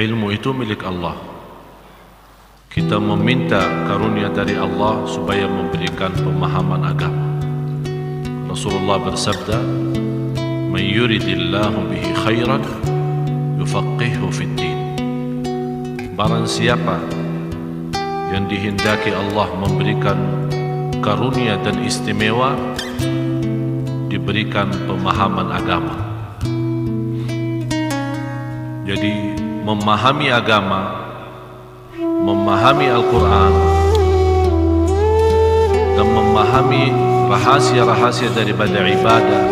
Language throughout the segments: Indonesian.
ilmu itu milik Allah. Kita meminta karunia dari Allah supaya memberikan pemahaman agama. Rasulullah bersabda, "Man yuridillahu bihi khairan yufaqqihhu fid din." Barang siapa yang dihendaki Allah memberikan karunia dan istimewa, diberikan pemahaman agama. Jadi memahami agama, memahami Al-Quran, dan memahami rahasia-rahasia daripada ibadah,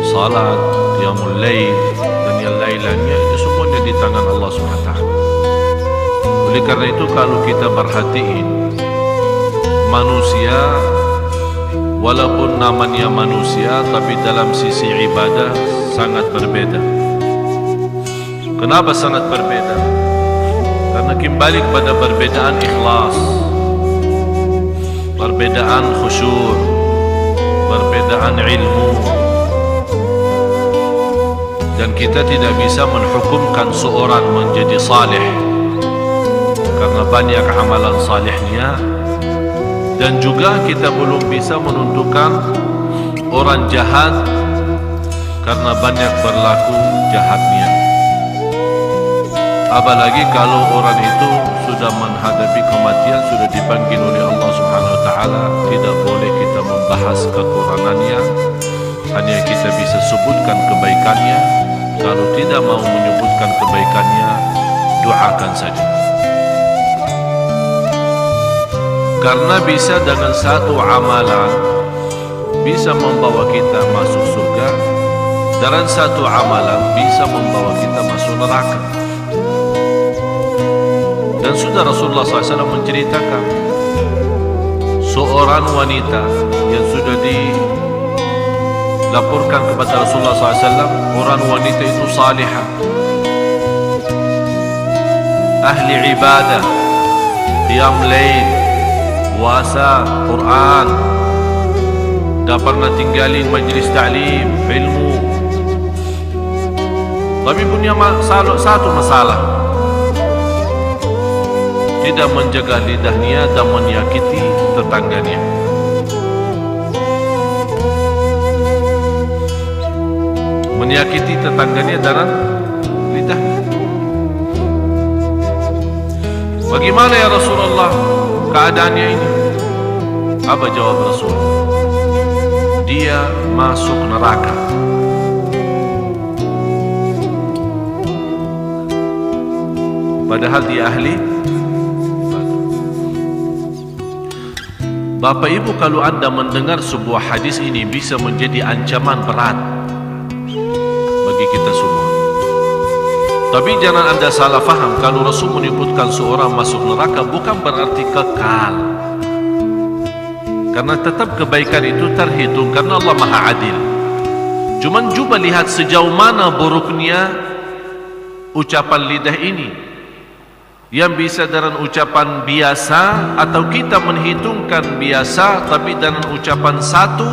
salat, qiyamul lail dan yang lain-lainnya, itu semuanya di tangan Allah SWT. Oleh karena itu, kalau kita perhatiin manusia, walaupun namanya manusia, tapi dalam sisi ibadah sangat berbeda. Kenapa sangat berbeda? Karena kembali kepada perbedaan ikhlas, perbedaan khusyur, perbedaan ilmu. Dan kita tidak bisa menghukumkan seorang menjadi saleh karena banyak amalan salehnya, dan juga kita belum bisa menentukan orang jahat karena banyak berlaku jahatnya. Apalagi kalau orang itu sudah menghadapi kematian, sudah dipanggil oleh Allah Subhanahu Wa Taala, tidak boleh kita membahas kekurangannya, hanya kita bisa sebutkan kebaikannya. Kalau tidak mau menyebutkan kebaikannya, doakan saja. Karena bisa dengan satu amalan bisa membawa kita masuk surga, dan satu amalan bisa membawa kita masuk neraka. Dan sudah Rasulullah SAW menceritakan seorang wanita yang sudah dilaporkan kepada Rasulullah SAW, orang wanita itu salihah, ahli ibadah, qiyam lail, puasa, Quran, tak pernah tinggalin majlis ta'lim, ilmu. Tapi punya satu masalah, tidak menjaga lidahnya dan menyakiti tetangganya. Menyakiti tetangganya dalam lidahnya. Bagaimana ya Rasulullah keadaannya ini? Apa jawab Rasul? Dia masuk neraka. Padahal dia ahli. Bapak Ibu, kalau anda mendengar sebuah hadis ini, bisa menjadi ancaman berat bagi kita semua. Tapi jangan anda salah faham, kalau Rasul menyebutkan seorang masuk neraka bukan berarti kekal. Karena tetap kebaikan itu terhitung, karena Allah Maha Adil. Cuman coba lihat sejauh mana buruknya ucapan lidah ini, yang bisa dengan ucapan biasa, atau kita menghitungkan biasa tapi dengan ucapan satu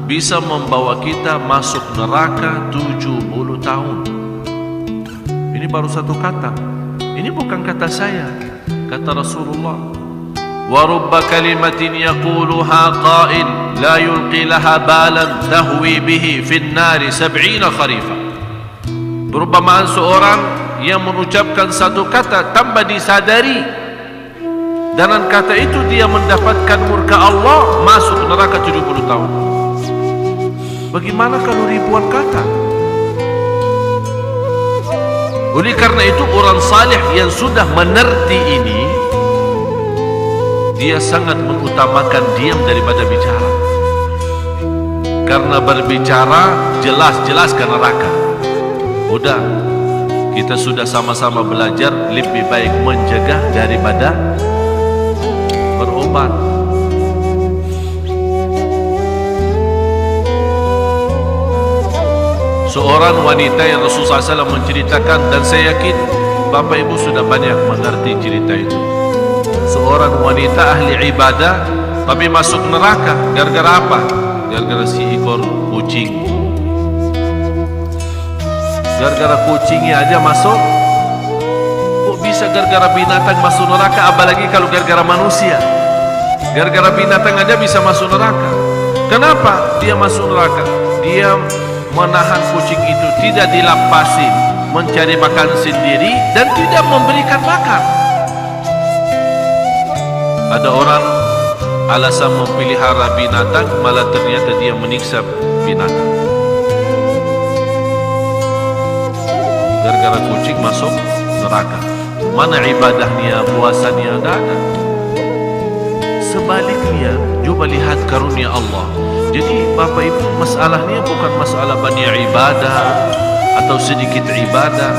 bisa membawa kita masuk neraka 70 tahun. Ini baru satu kata. Ini bukan kata saya, kata Rasulullah. Wa rubba kalimatin yaquluha qa'il la yulqi laha balan tahwi bihi fin nari 70 kharifa. Perumpamaan seorang yang mengucapkan satu kata tanpa disadari, dengan kata itu dia mendapatkan murka Allah, masuk neraka 70 tahun. Bagaimana kalau ribuan kata? Oleh karena itu, orang saleh yang sudah menerti ini, dia sangat mengutamakan diam daripada bicara. Karena berbicara jelas-jelas ke neraka. Udah, kita sudah sama-sama belajar, lebih baik mencegah daripada berobat. Seorang wanita yang Rasulullah SAW menceritakan, dan saya yakin Bapak Ibu sudah banyak mengerti cerita itu. Seorang wanita ahli ibadah tapi masuk neraka. Gara-gara apa? Gara-gara si ekor kucing. Gara-gara kucingnya aja masuk bisa gara-gara binatang masuk neraka, apalagi kalau gara-gara manusia. Gara-gara binatang aja bisa masuk neraka. Kenapa dia masuk neraka? Dia menahan kucing itu, tidak dilepasin, mencari makan sendiri dan tidak memberikan makan. Ada orang alasan memelihara binatang, malah ternyata dia menyiksa binatang. Gara-gara kucing masuk neraka. Mana ibadahnya, puasanya, tidak ada. Sebaliknya, coba lihat karunia Allah. Jadi Bapak Ibu, masalahnya bukan masalah banyak ibadah atau sedikit ibadah.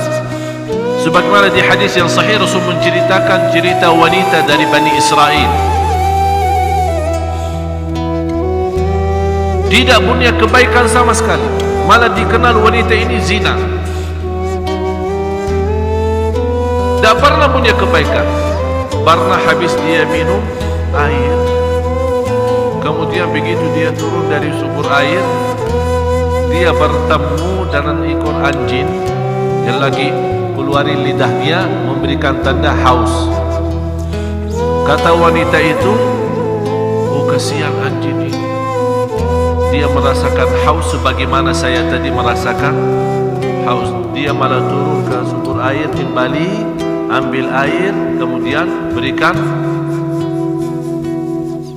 Sebagaimana di hadis yang sahih, Rasul menceritakan cerita wanita dari Bani Israel. Tidak punya kebaikan sama sekali, malah dikenal wanita ini zina. Tak pernah punya kebaikan. Pernah habis dia minum air, kemudian begitu dia turun dari sumber air, dia bertemu dengan ekor anjing yang lagi keluarin lidahnya, memberikan tanda haus. Kata wanita itu, oh kasihan anjing ini, dia merasakan haus sebagaimana saya tadi merasakan haus. Dia malah turun ke sumber air kembali, ambil air, kemudian berikan.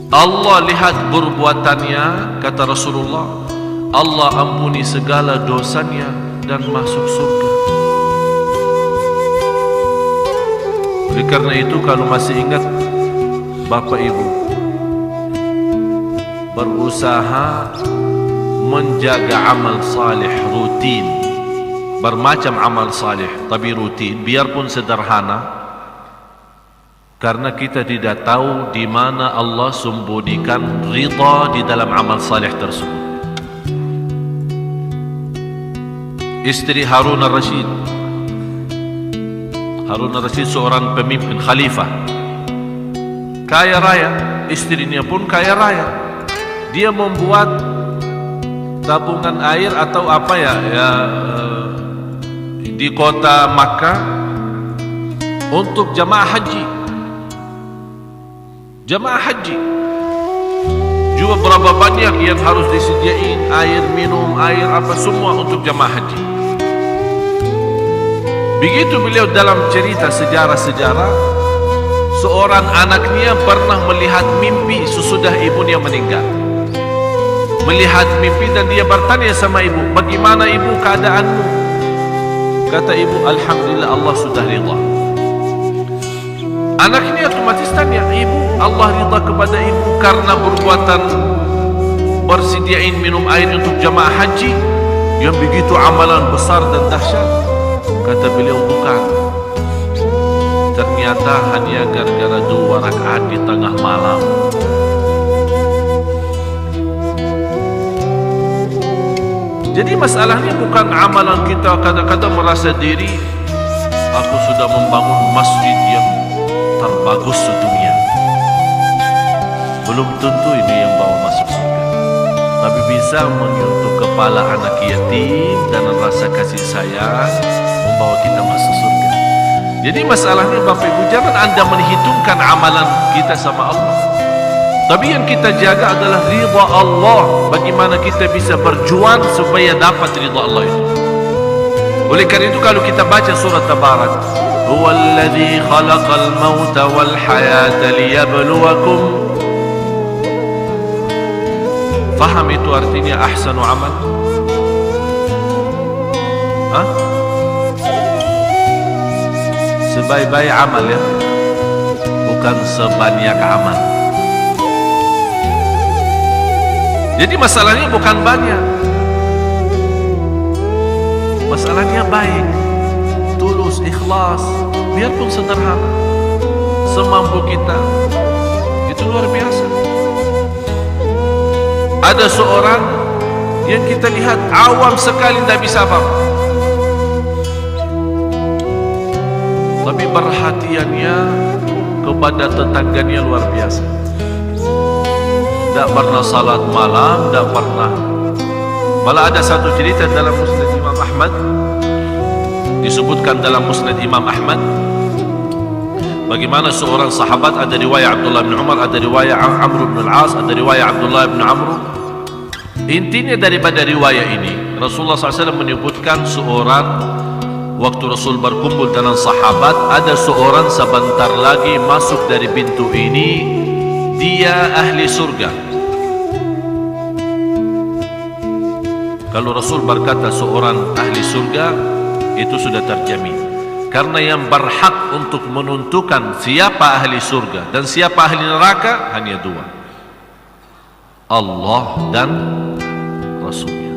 Allah lihat perbuatannya, kata Rasulullah, Allah ampuni segala dosanya dan masuk surga. Oleh karena itu, kalau masih ingat Bapak Ibu, berusaha menjaga amal salih rutin, bermacam amal salih tapi rutin, biarpun sederhana, karena kita tidak tahu di mana Allah sembunyikan ridha di dalam amal salih tersebut. Istri Harun al-Rashid, Harun al-Rashid seorang pemimpin khalifah, kaya raya, istrinya pun kaya raya. Dia membuat tabungan air atau apa ya, di kota Makkah untuk jamaah haji. Jamaah haji juga berapa banyak yang harus disediain, air minum, air apa semua untuk jamaah haji. Begitu beliau dalam cerita sejarah-sejarah, seorang anaknya pernah melihat mimpi sesudah ibunya meninggal. Melihat mimpi dan dia bertanya sama ibu, bagaimana ibu keadaanmu? Kata ibu, alhamdulillah Allah sudah ridha. Anak ini otomatis tanya, ibu, Allah ridha kepada ibu karena perbuatan bersediain minum air untuk jamaah haji yang begitu amalan besar dan dahsyat? Kata beliau, bukan. Ternyata hanya gara-gara 2 rakaat di tengah malam. Jadi masalahnya bukan amalan kita. Kadang-kadang merasa diri, aku sudah membangun masjid yang terbagus sedunia. Belum tentu ini yang bawa masuk surga, tapi bisa menyentuh kepala anak yatim dan rasa kasih sayang membawa kita masuk surga. Jadi masalahnya Bapak Ibu, jangan Anda menghitungkan amalan kita sama Allah, tapi yang kita jaga adalah ridha Allah. Bagaimana kita bisa berjuang supaya dapat ridha Allah itu. Oleh karena itu, kalau kita baca surat Tabarak, huwallazi khalaqal mauta wal hayata liyabluwakum, faham itu artinya ahsanu amal? Sebaik-baik amal, ya, bukan sebanyak amal. Jadi masalahnya bukan banyak, masalahnya baik, tulus, ikhlas, biarpun sederhana, semampu kita, itu luar biasa. Ada seorang yang kita lihat awam sekali, tidak bisa apa-apa, tapi perhatiannya kepada tetangganya luar biasa. Tidak pernah salat malam, tidak pernah. Malah ada satu cerita dalam Musnad Imam Ahmad, disebutkan dalam Musnad Imam Ahmad, Bagaimana seorang sahabat, ada riwayat Abdullah bin Umar, ada riwayat Amr bin Al-As, ada riwayat Abdullah bin Amr. Intinya daripada riwayat ini, Rasulullah SAW menyebutkan seorang, waktu Rasul berkumpul dengan sahabat, ada seorang sebentar lagi masuk dari pintu ini, dia ahli surga. Kalau Rasul berkata seorang ahli surga, itu sudah terjamin. Karena yang berhak untuk menentukan siapa ahli surga dan siapa ahli neraka hanya dua, Allah dan Rasulnya.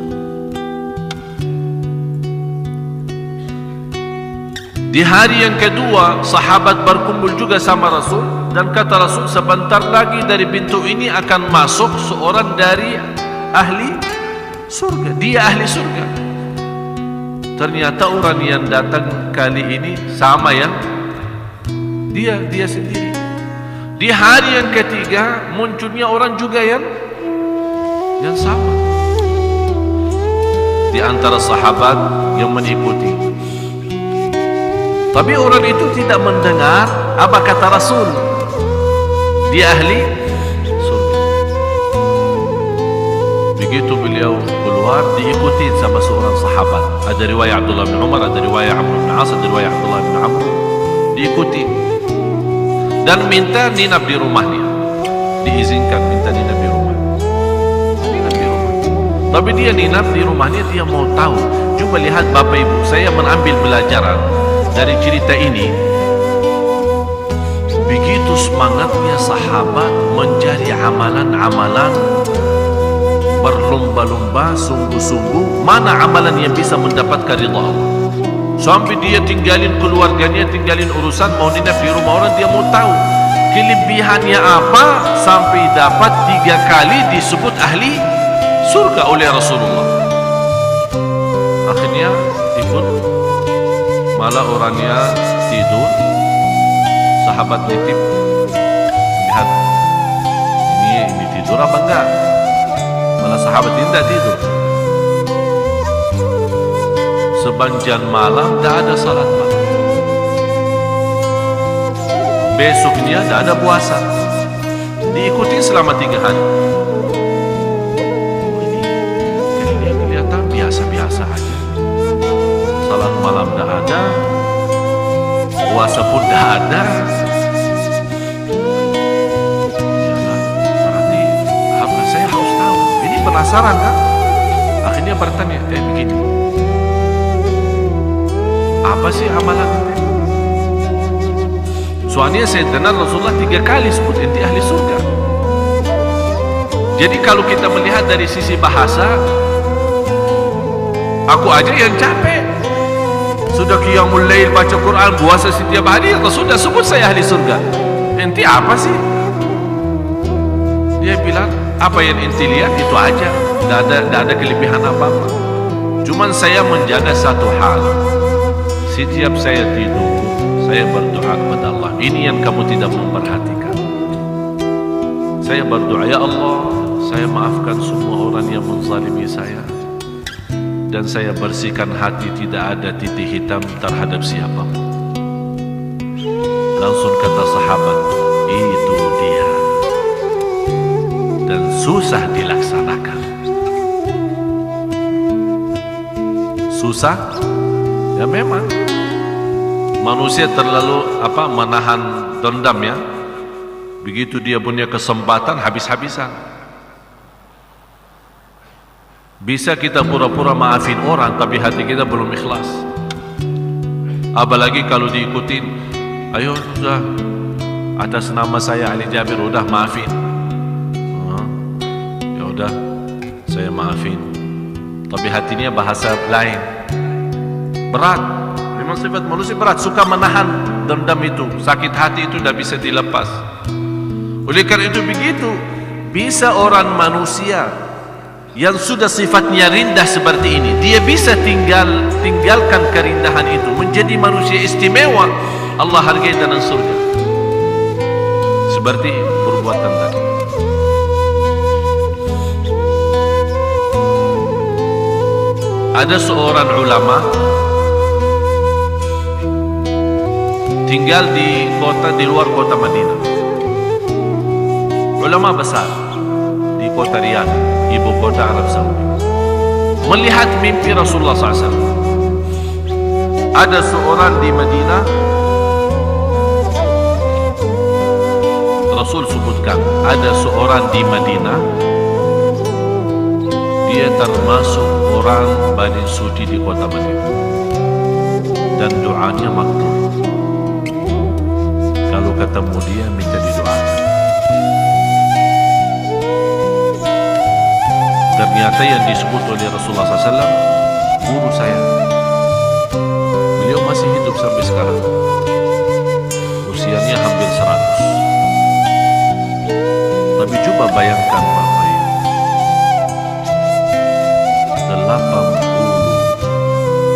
Di hari yang kedua, sahabat berkumpul juga sama Rasul, dan kata Rasul, sebentar lagi dari pintu ini akan masuk seorang dari ahli surga. Dia ahli surga. Ternyata orang yang datang kali ini sama yang dia sendiri. Di hari yang ketiga munculnya orang juga yang sama. Di antara sahabat yang mengikuti. Tapi orang itu tidak mendengar apa kata Rasul. Dia ahli surga. Begitu beliau keluar, diikuti sama seorang sahabat. Ada riwayat Abdullah bin Umar, ada riwayat Amr bin As, ada riwayat Abdullah bin Amr. Diikuti dan minta ninap di rumahnya. Diizinkan minta ninap di rumah. Ninap di rumah. Tapi dia ninap di rumahnya, dia mau tahu. Coba lihat Bapak Ibu, saya mengambil pelajaran dari cerita ini. Begitu semangatnya sahabat mencari amalan-amalan, berlomba-lomba, sungguh-sungguh mana amalan yang bisa mendapatkan ridha Allah. Sampai dia tinggalin keluarganya, tinggalin urusan, mau ninap di rumah orang, dia mau tahu kelebihannya apa sampai dapat 3 kali disebut ahli surga oleh Rasulullah. Akhirnya ikut, malah orangnya tidur, sahabat nitip, lihat ini tidur apa enggak. Malah sahabat ini tidak tidur. Sepanjang malam tidak ada salat malam. Besoknya tidak ada puasa. Diikuti selama 3 hari. Ini kelihatan biasa-biasa aja. Salat malam tidak ada, puasa pun tidak ada. Penasaran kan? Akhirnya bertanya, begini, apa sih amalan ini? Soalnya saya dengar Rasulullah 3 kali sebut inti ahli surga. Jadi kalau kita melihat dari sisi bahasa, aku aja yang capek. Sudah qiyamul lail, baca Quran, puasa setiap hari, Rasul sudah sebut saya ahli surga. Inti apa sih? Dia bilang, apa yang inti lihat itu aja, tidak ada kelebihan apa-apa. Cuman saya menjaga satu hal, setiap saya tidur, saya berdoa kepada Allah. Ini yang kamu tidak memperhatikan. Saya berdoa, ya Allah, saya maafkan semua orang yang menzalimi saya, dan saya bersihkan hati, tidak ada titik hitam terhadap siapapun. Langsung kata sahabat, itu dia. Dan susah dilaksanakan. Susah? Ya memang. Manusia terlalu menahan dendam ya. Begitu dia punya kesempatan, habis-habisan. Bisa kita pura-pura maafin orang, tapi hati kita belum ikhlas. Apalagi kalau diikutin, ayo sudah, atas nama saya Ali Jabir, udah maafin. Udah, saya maafin, tapi hatinya bahasa lain. Berat. Memang sifat manusia berat, suka menahan dendam itu, sakit hati itu tidak bisa dilepas. Oleh karena itu begitu, bisa orang manusia yang sudah sifatnya rendah seperti ini, dia bisa tinggalkan kerendahan itu, menjadi manusia istimewa. Allah hargai dalam surga. Seperti perbuatan tadi. Ada seorang ulama tinggal di luar kota Madinah. Ulama besar di kota Riyadh, ibu kota Arab Saudi, melihat mimpi Rasulullah SAW. Ada seorang di Madinah, Rasul sebutkan ada seorang di Madinah, dia termasuk orang paling suci di kota Madinah dan doanya makbul. Kalau ketemu dia minta didoakan. Ternyata yang disebut oleh Rasulullah SAW guru saya. Beliau masih hidup sampai sekarang. Usianya hampir 100. Tapi coba bayangkan Bapak Ibu,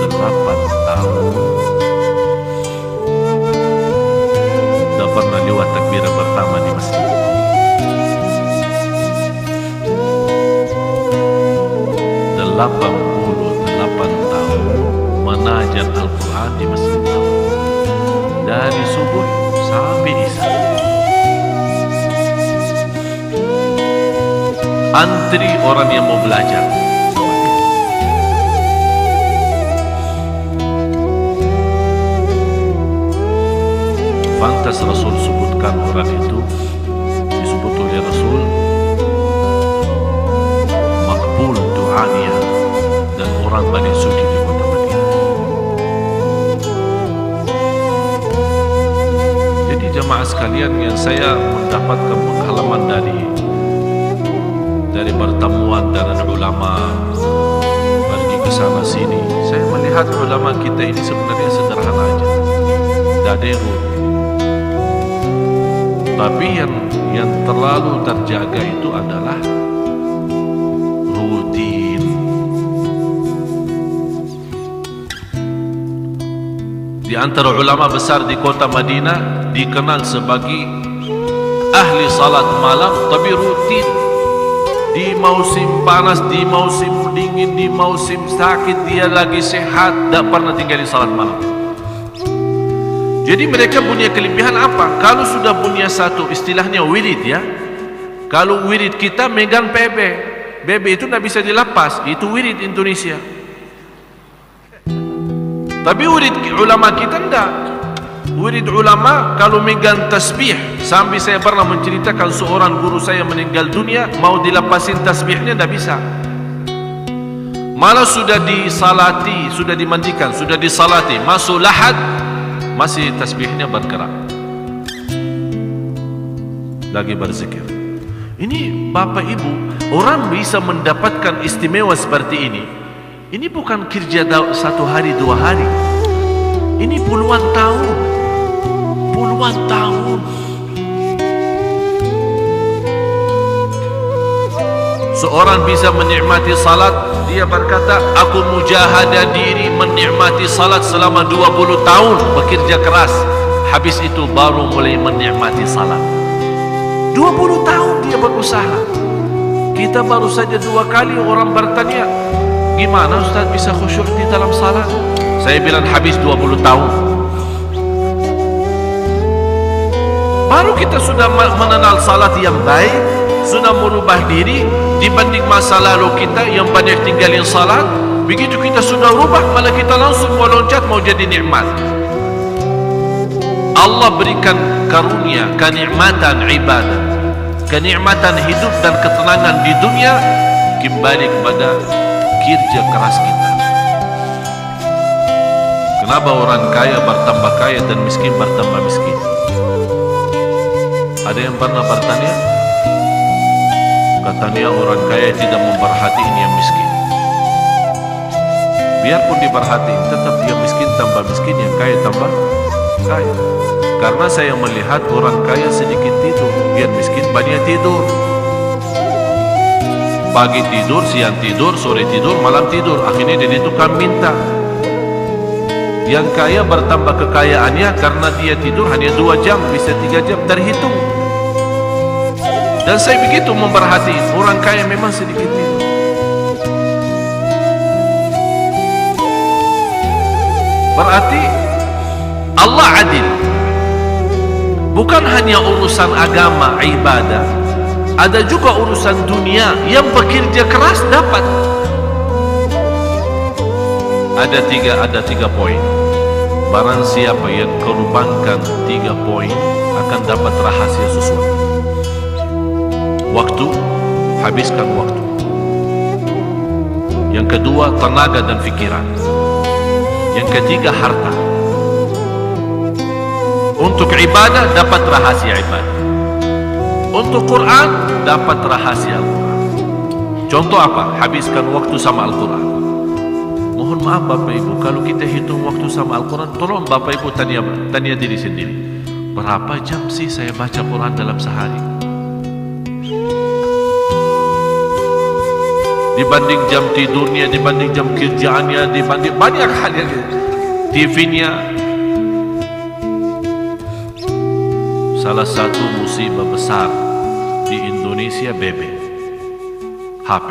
88 tahun tidak pernah lewat takbirah pertama di masjid. 88 tahun menajat Al-Quran di Masjid Nabawi dari subuh sampai isya. Antri orang yang mau belajar. Pantas Rasul sebutkan orang itu, disebut oleh Rasul makbul doanya dan orang paling suci di kota Madinah. Jadi jamaah sekalian, yang saya mendapatkan pengalaman dari pertemuan dengan ulama, pergi ke sana sini, saya melihat ulama kita ini sebenarnya sederhana aja, tidak ada yang rumit. Tapi yang terlalu terjaga itu adalah rutin. Di antara ulama besar di kota Madinah dikenal sebagai ahli salat malam, tapi rutin. Di musim panas, di musim dingin, di musim sakit, dia lagi sehat, tidak pernah tinggalin salat malam. Jadi mereka punya kelebihan apa? Kalau sudah punya satu istilahnya wirid ya. Kalau wirid kita megang PB, BB itu tidak bisa dilepas, itu wirid Indonesia. Tapi wirid ulama kita tidak. Wirid ulama kalau megang tasbih, sampai saya pernah menceritakan seorang guru saya meninggal dunia, mau dilepasin tasbihnya tidak bisa. Malah sudah disalati, sudah dimandikan, sudah disalati, masuk lahad, masih tasbihnya bergerak, lagi berzikir. Ini Bapak Ibu, orang bisa mendapatkan istimewa seperti ini. Ini bukan kerja satu hari dua hari, ini puluhan tahun. Seorang bisa menikmati salat, dia berkata, aku mujahadah diri menikmati salat selama 20 tahun, bekerja keras. Habis itu baru mulai menikmati salat. 20 tahun dia berusaha. Kita baru saja 2 kali orang bertanya, gimana Ustaz bisa khusyuk di dalam salat? Saya bilang habis 20 tahun. Baru kita sudah mengenal salat yang baik, sudah merubah diri dibanding masa lalu kita yang banyak tinggalin salat. Begitu kita sudah rubah, malah kita langsung mau loncat, mau jadi nikmat. Allah berikan karunia, kenikmatan ibadah, kenikmatan hidup dan ketenangan di dunia, kembali kepada kerja keras kita. Kenapa orang kaya bertambah kaya dan miskin bertambah miskin? Ada yang pernah bertanya? Katanya orang kaya tidak memperhatiin yang miskin. Biarpun diperhatiin, tetap dia miskin tambah miskin, yang kaya tambah kaya. Karena saya melihat orang kaya sedikit tidur, yang miskin banyak tidur. Pagi tidur, siang tidur, sore tidur, malam tidur. Akhirnya dia tukang minta. Yang kaya bertambah kekayaannya karena dia tidur hanya 2 jam, bisa 3 jam, terhitung. Dan saya begitu memperhatikan orang kaya memang sedikit tidur. Berarti Allah adil. Bukan hanya urusan agama, ibadah, ada juga urusan dunia. Yang bekerja keras dapat. Ada tiga poin. Barang siapa yang korbankan 3 poin akan dapat rahasia sesuatu. Waktu, habiskan waktu. Yang kedua, tenaga dan fikiran. Yang ketiga, harta. Untuk ibadah, dapat rahasia ibadah. Untuk Quran, dapat rahasia Al-Quran. Contoh apa? Habiskan waktu sama Al-Quran. Mohon maaf Bapak Ibu, kalau kita hitung waktu sama Al-Quran, tolong Bapak Ibu tanya diri sendiri. Berapa jam sih saya baca Quran dalam sehari? Dibanding jam tidurnya, dibanding jam kerjaannya, dibanding banyak hal yang TV-nya. Salah satu musibah besar di Indonesia BB, HP.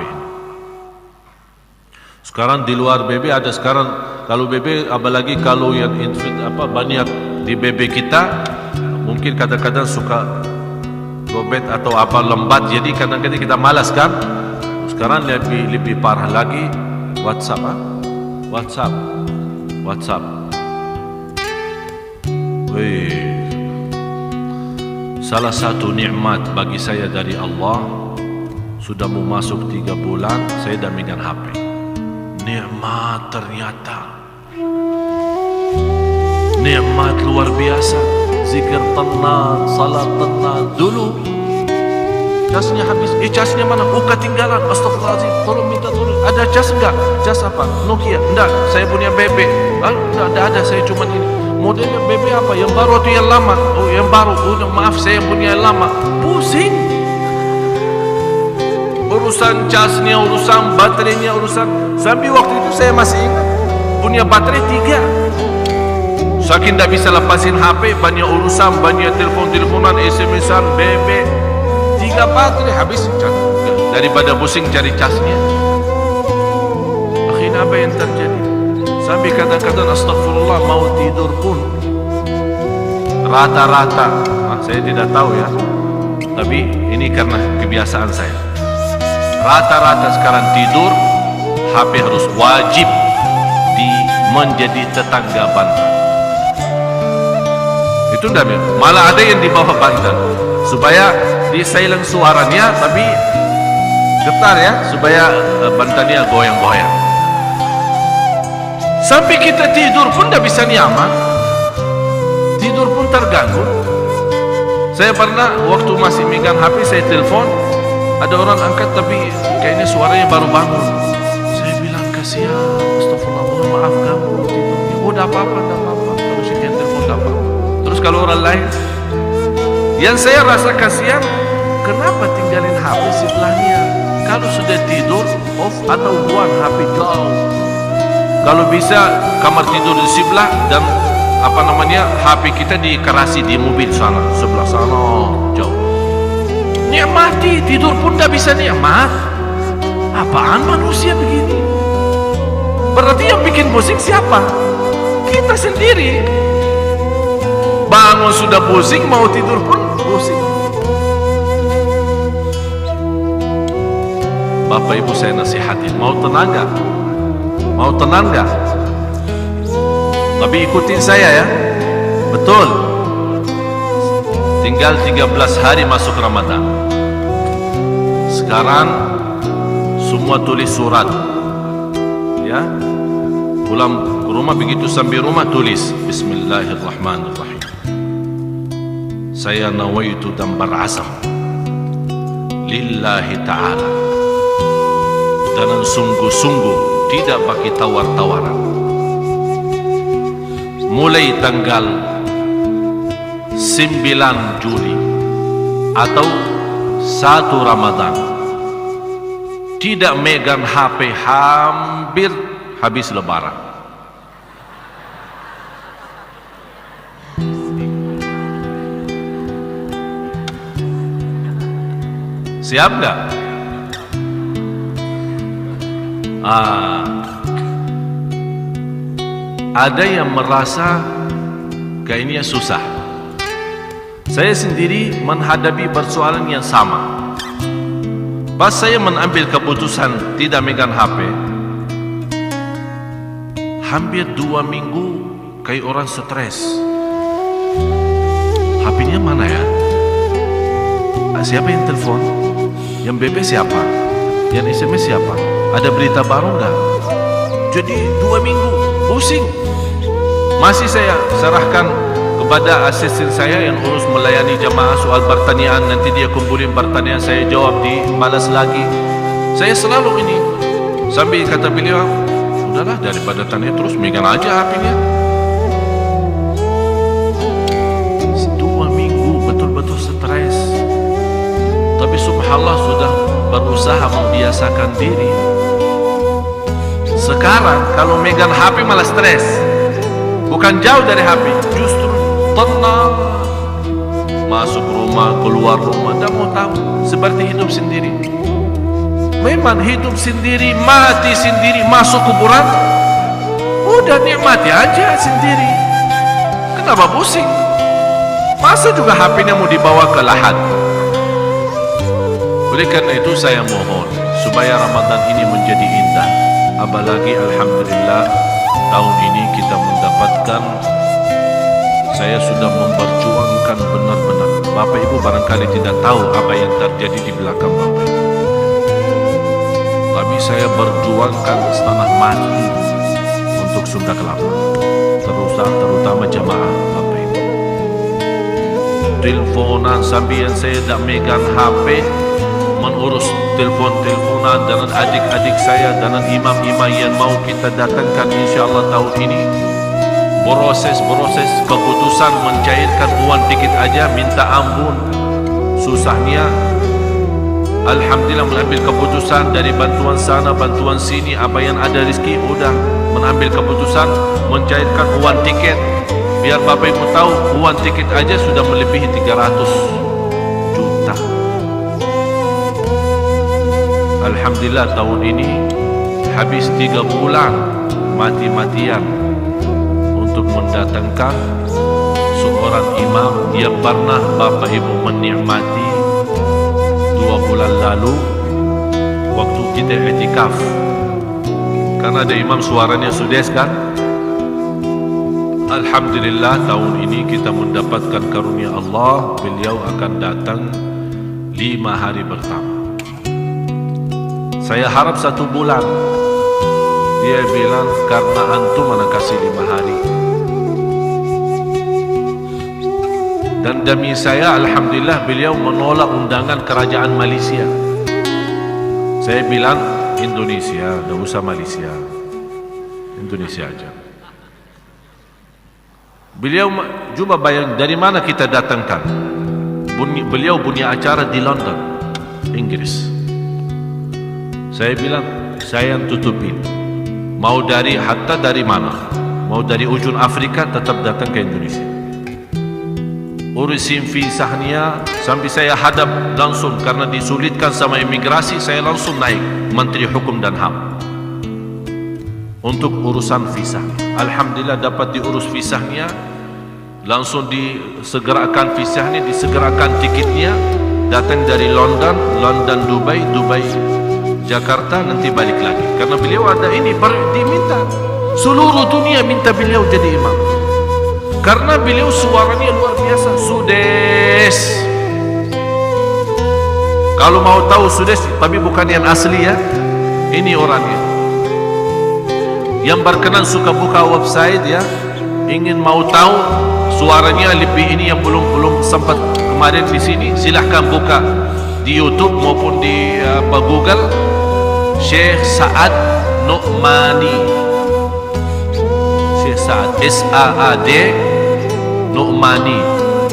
Sekarang di luar BB ada sekarang, kalau BB apalagi kalau yang banyak di BB kita, mungkin kadang-kadang suka gobet atau apa lembat, jadi kadang-kadang kita malas kan. Sekarang lebih parah lagi WhatsApp. Salah satu nikmat bagi saya dari Allah, sudah mau masuk 3 bulan saya dah megang HP. Nikmat ternyata, nikmat luar biasa. Zikir tenang, salat tenang. Dulu casnya habis, casnya mana? Ketinggalan. Astagfirullahaladzim, tolong minta tolong. Ada cas enggak? Cas apa? Nokia? Enggak, saya punya BB. Enggak ada, saya cuma ini. Modelnya BB apa? Yang baru atau yang lama? Oh, yang baru. Oh, maaf, saya punya yang lama. Pusing. Urusan casnya, urusan baterainya, urusan. Sampai waktu itu saya masih ingat punya baterai 3. Saking tak bisa lepasin HP, banyak urusan, banyak telepon-teleponan, SMS-an, BB. 3 baterai habis. Daripada pusing cari casnya, akhirnya apa yang terjadi? Sampai kadang-kadang astagfirullah, mau tidur pun rata-rata, saya tidak tahu ya, tapi ini karena kebiasaan saya. Rata-rata sekarang tidur, HP harus wajib menjadi tetangga bantal. Itu enggak, malah ada yang di bawah bantal supaya di silent suaranya, tapi getar ya, supaya bantalnya goyang-goyang. Sampai kita tidur pun tidak bisa nyaman, tidur pun terganggu. Saya pernah waktu masih megang HP, saya telepon, ada orang angkat tapi kayaknya suaranya baru bangun. Saya bilang kasihan, astagfirullah, mohon maaf kamu tidurnya. Oh, tidak apa-apa, tidak apa-apa. Kalau saya telepon tidak apa-apa. Terus kalau orang lain, yang saya rasa kasihan, kenapa tinggalin HP sebelahnya? Kalau sudah tidur, off atau buang HP jauh. Kalau bisa kamar tidur di sebelah dan HP kita dikerasi di mobil sana, sebelah sana jauh. Nikmati, tidur pun tak bisa nikmat. Apaan manusia begini? Berarti yang bikin pusing siapa? Kita sendiri. Bangun sudah pusing, mau tidur pun pusing. Bapak Ibu saya nasihatin, mau tenang gak? Mau tenang gak? Tapi ikutin saya ya. Betul. Tinggal 13 hari masuk Ramadan. Sekarang semua tulis surat. Ya. Pulang ke rumah, begitu sampai rumah tulis Bismillahirrahmanirrahim. Saya nawaitu dan berazam lillahi ta'ala, dan sungguh-sungguh tidak bagi tawar-tawaran. Mulai tanggal 9 Juli atau 1 Ramadan tidak megang HP hampir habis lebaran. Siap nggak? Ada yang merasa kayaknya susah. Saya sendiri menghadapi persoalan yang sama. Pas saya mengambil keputusan tidak megang HP, hampir 2 minggu kayak orang stres. HP-nya mana ya? Siapa yang telepon? Yang BB siapa? Yang SMS siapa? Ada berita baru enggak? Jadi 2 minggu pusing. Masih saya serahkan kepada asisten saya yang urus melayani jamaah soal pertanyaan. Nanti dia kumpulin pertanyaan, saya jawab, dibalas lagi. Saya selalu ini. Sambil kata beliau, udahlah daripada tanya terus, megang aja HP-nya. 2 minggu betul-betul stres. Tapi subhanallah sudah berusaha membiasakan diri. Sekarang kalau megang HP malah stres. Bukan jauh dari HP, justru tenang. Masuk rumah, keluar rumah, tak mau tahu. Seperti hidup sendiri. Memang hidup sendiri, mati sendiri, masuk kuburan. Udah nikmati aja sendiri. Kenapa pusing? Masa juga HP-nya mau dibawa ke lahat? Oleh karena itu saya mohon supaya Ramadan ini menjadi indah. Apalagi alhamdulillah tahun ini kita mendapatkan, saya sudah memperjuangkan benar-benar. Bapak Ibu barangkali tidak tahu apa yang terjadi di belakang Bapak Ibu. Tapi saya berjuangkan setengah mati untuk Sunda Kelapa, terutama jamaah Bapak Ibu. Teleponan sambil saya tak megang HP, mengurus telefon-teleponan dengan adik-adik saya, dengan imam-imam yang mau kita datangkan insyaAllah tahun ini. Proses keputusan mencairkan uang tiket aja minta ampun susahnya. Alhamdulillah mengambil keputusan dari bantuan sana bantuan sini, apa yang ada rezeki udah mengambil keputusan mencairkan uang tiket. Biar Bapak Ibu tahu, uang tiket aja sudah melebihi 300 juta. Alhamdulillah tahun ini habis 3 bulan mati-matian untuk mendatangkan seorang imam yang pernah Bapak Ibu menikmati 2 bulan lalu waktu kita i'tikaf. Karena ada imam suaranya sudes kan. Alhamdulillah tahun ini kita mendapatkan karunia Allah, beliau akan datang 5 hari pertama. Saya harap 1 bulan. Dia bilang karena antum mana kasih 5 hari. Dan demi saya alhamdulillah beliau menolak undangan kerajaan Malaysia. Saya bilang Indonesia, tidak usah Malaysia, Indonesia aja. Beliau cuba bayang dari mana kita datangkan. Beliau punya acara di London, Inggris. Saya bilang saya yang tutupin. Mau dari hatta dari mana, mau dari ujung Afrika tetap datang ke Indonesia. Urusin visahnya sampai saya hadap langsung karena disulitkan sama imigrasi. Saya langsung naik Menteri Hukum dan HAM untuk urusan visa. Alhamdulillah dapat diurus visahnya, langsung disegerakan visahnya, disegerakan tiketnya. Datang dari London, Dubai, Jakarta, nanti balik lagi. Karena beliau ada ini diminta, seluruh dunia minta beliau jadi imam. Karena beliau suaranya luar biasa, sudes. Kalau mau tahu sudes, tapi bukan yang asli ya. Ini orangnya. Yang berkenan suka buka website ya, ingin mau tahu suaranya lebih ini yang belum sempat kemarin di sini, silahkan buka di YouTube maupun di Google. Syekh Sa'ad Nu'mani, Syekh Sa'ad S-A-A-D Nu'mani,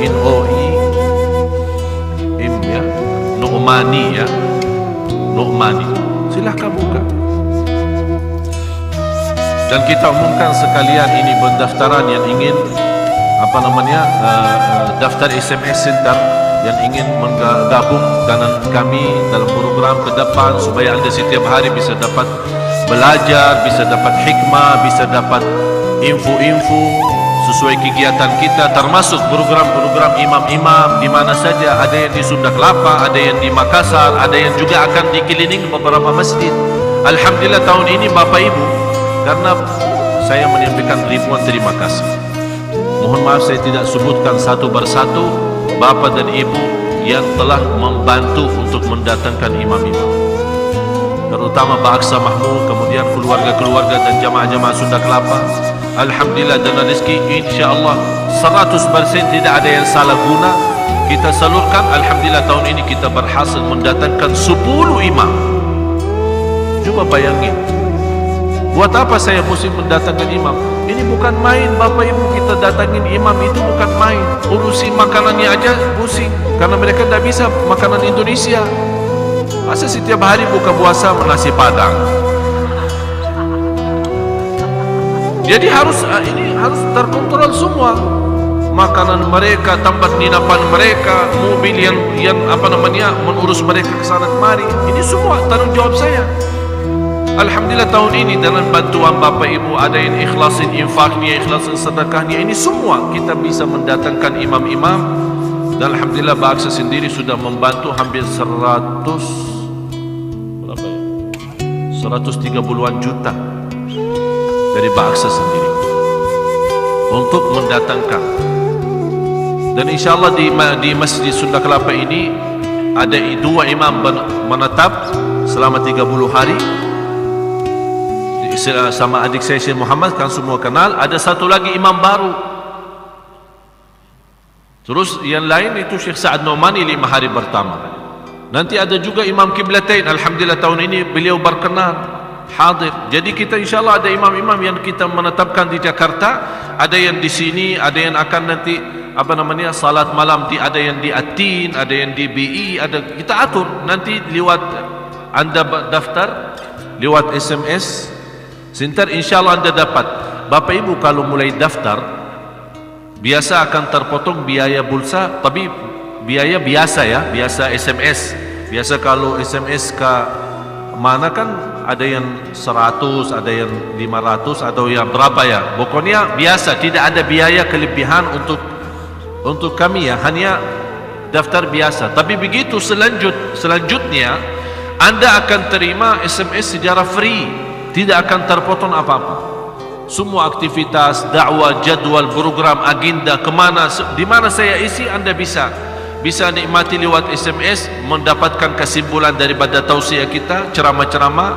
N-O-I-M ya, Nu'mani ya, Nu'mani. Silahkan buka. Dan kita umumkan sekalian ini pendaftaran yang ingin daftar SMS Center yang ingin menggabung dengan kami dalam program ke depan, supaya anda setiap hari bisa dapat belajar, bisa dapat hikmah, bisa dapat info-info sesuai kegiatan kita, termasuk program-program imam-imam di mana saja. Ada yang di Sunda Kelapa, ada yang di Makassar, ada yang juga akan dikelilingi beberapa masjid. Alhamdulillah tahun ini Bapak Ibu, karena saya menyampaikan ribuan terima kasih. Mohon maaf saya tidak sebutkan satu persatu Bapak dan Ibu yang telah membantu untuk mendatangkan imam-imam, terutama Pak Aksa Mahmud, kemudian keluarga-keluarga dan jamaah-jamaah Sunda Kelapa. Alhamdulillah, dan rezeki insyaAllah 100% tidak ada yang salah guna kita salurkan. Alhamdulillah tahun ini kita berhasil mendatangkan 10 imam. Coba bayangin, buat apa saya mesti mendatangkan imam? Ini bukan main Bapak Ibu, kita datangin imam itu bukan main. Urusi makanannya aja pusing, karena mereka tidak bisa makanan Indonesia. Masa setiap hari buka puasa nasi padang? Jadi ini harus terkontrol semua. Makanan mereka, tempat penginapan mereka, mobil yang mengurus mereka ke sana kemari. Ini semua tanggung jawab saya. Alhamdulillah tahun ini dengan bantuan Bapak Ibu, ada yang ikhlasin infaknya, ikhlasin sedekahnya, ini semua kita bisa mendatangkan imam-imam. Dan Alhamdulillah Pak Aksa sendiri sudah membantu hampir 130-an juta dari Pak Aksa sendiri untuk mendatangkan. Dan insyaAllah di Masjid Sunda Kelapa ini ada 2 imam menetap selama 30 hari sama adik saya Syekh Muhammad, kan semua kenal. Ada satu lagi imam baru. Terus yang lain itu Syekh Sa'ad Nomani 5 hari pertama. Nanti ada juga imam Qiblatain. Alhamdulillah tahun ini beliau berkenan hadir. Jadi kita insyaAllah ada imam-imam yang kita menetapkan di Jakarta, ada yang di sini, ada yang akan nanti salat malam ada yang di Atin, ada yang di BI, ada kita atur nanti lewat Anda daftar lewat SMS. Sebentar insyaAllah Anda dapat. Bapak Ibu kalau mulai daftar, biasa akan terpotong biaya pulsa, tapi biaya biasa ya, biasa SMS. Biasa kalau SMS ke mana kan ada yang 100, ada yang 500, atau yang berapa ya. Pokoknya biasa, tidak ada biaya kelebihan untuk kami ya, hanya daftar biasa. Tapi begitu selanjutnya Anda akan terima SMS secara free. Tidak akan terpotong apa-apa. Semua aktivitas, dakwah, jadwal, program, agenda, di mana saya isi, Anda bisa nikmati lewat SMS, mendapatkan kesimpulan daripada tausiah kita, ceramah-ceramah.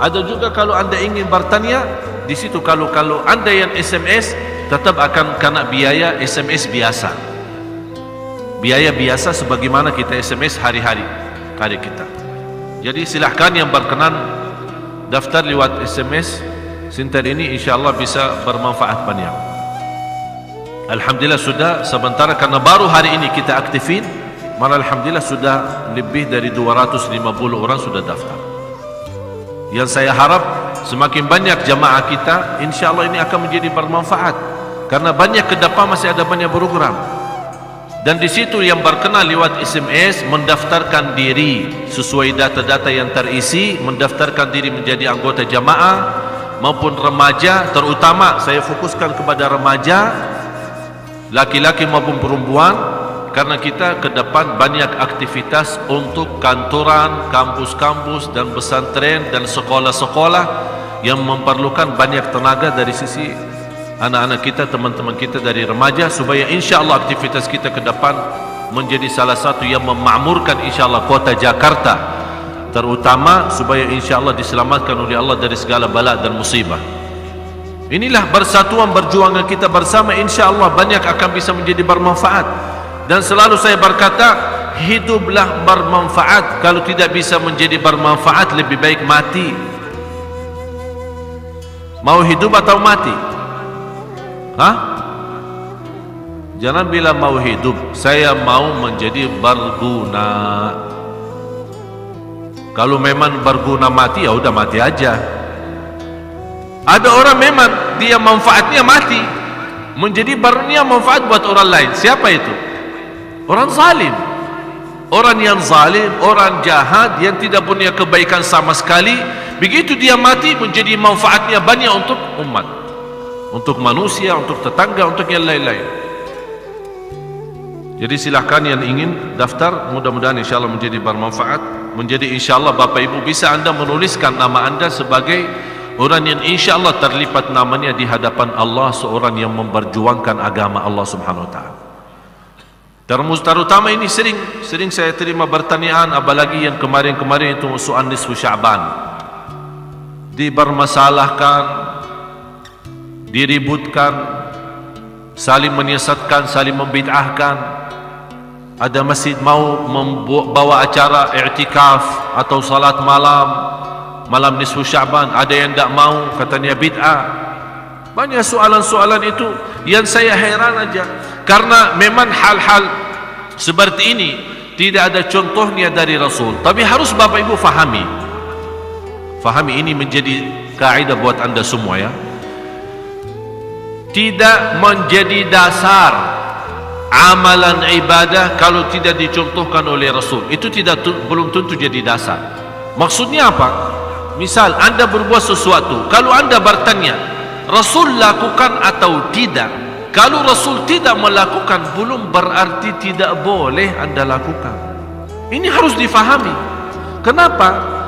Ada juga kalau Anda ingin bertanya, di situ kalau Anda yang SMS, tetap akan kena biaya SMS biasa. Biaya biasa sebagaimana kita SMS hari-hari kita. Jadi silahkan yang berkenan daftar lewat SMS Sinter ini, insyaAllah bisa bermanfaat banyak. Alhamdulillah sudah sementara, karena baru hari ini kita aktifin, malah Alhamdulillah sudah lebih dari 250 orang sudah daftar. Yang saya harap semakin banyak jamaah kita, insyaAllah ini akan menjadi bermanfaat, karena banyak ke depan masih ada banyak program. Dan di situ yang berkenal lewat SMS, mendaftarkan diri sesuai data-data yang terisi, mendaftarkan diri menjadi anggota jamaah maupun remaja. Terutama saya fokuskan kepada remaja, laki-laki maupun perempuan, karena kita ke depan banyak aktivitas untuk kantoran, kampus-kampus dan pesantren dan sekolah-sekolah yang memerlukan banyak tenaga dari sisi anak-anak kita, teman-teman kita dari remaja, supaya insyaAllah aktivitas kita ke depan menjadi salah satu yang memakmurkan insyaAllah kota Jakarta, terutama supaya insyaAllah diselamatkan oleh Allah dari segala bala dan musibah. Inilah persatuan perjuangan kita bersama, insyaAllah banyak akan bisa menjadi bermanfaat. Dan selalu saya berkata, hiduplah bermanfaat. Kalau tidak bisa menjadi bermanfaat, lebih baik mati. Mau hidup atau mati? Jangan bilang mau hidup, saya mau menjadi berguna. Kalau memang berguna mati, ya udah mati aja. Ada orang memang dia manfaatnya mati, menjadi bernia manfaat buat orang lain. Siapa itu? Orang zalim. Orang yang zalim, orang jahat yang tidak punya kebaikan sama sekali. Begitu dia mati, menjadi manfaatnya banyak untuk umat. untuk manusia, untuk tetangga, untuk yang lain-lain. Jadi silahkan yang ingin daftar, mudah-mudahan insyaAllah menjadi bermanfaat. Menjadi insyaAllah Bapak Ibu bisa anda menuliskan nama anda sebagai orang yang insyaAllah terlipat namanya di hadapan Allah, seorang yang memperjuangkan agama Allah Subhanahu Wa Taala. Terutama ini sering saya terima pertanyaan, apalagi yang kemarin-kemarin itu soal nisfu Sya'ban, dipermasalahkan, diributkan, saling menyesatkan, saling membid'ahkan. Ada masjid mau membawa acara i'tikaf atau salat malam nisfu Sya'ban, ada yang tak mau, katanya bid'ah. Banyak soalan-soalan itu yang saya heran aja, karena memang hal-hal seperti ini tidak ada contohnya dari Rasul. Tapi harus Bapak Ibu fahami ini menjadi kaidah buat anda semua ya. Tidak menjadi dasar amalan ibadah kalau tidak dicontohkan oleh Rasul. Itu belum tentu jadi dasar. Maksudnya apa? Misal anda berbuat sesuatu, kalau anda bertanya Rasul lakukan atau tidak, kalau Rasul tidak melakukan belum berarti tidak boleh anda lakukan. Ini harus difahami. Kenapa?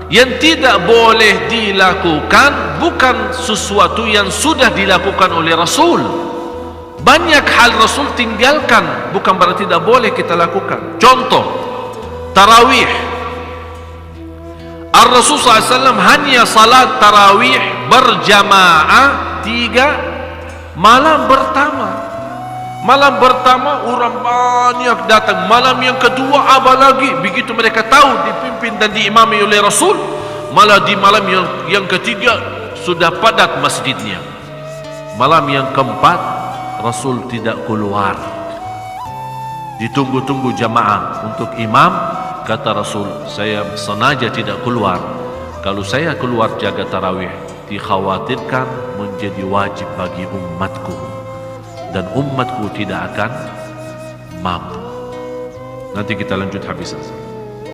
Yang tidak boleh dilakukan bukan sesuatu yang sudah dilakukan oleh Rasul. Banyak hal Rasul tinggalkan, bukan berarti tidak boleh kita lakukan. Contoh, tarawih. Ar-Rasul SAW hanya salat tarawih berjamaah 3 malam pertama. Malam pertama orang banyak datang. Malam yang kedua apalagi, begitu mereka tahu dipimpin dan diimami oleh Rasul, malah di malam yang ketiga sudah padat masjidnya. Malam yang keempat Rasul tidak keluar, ditunggu-tunggu jamaah untuk imam. Kata Rasul, saya sengaja tidak keluar. Kalau saya keluar jaga tarawih, dikhawatirkan menjadi wajib bagi umatku, dan umatku tidak akan mampu. Nanti kita lanjut habis.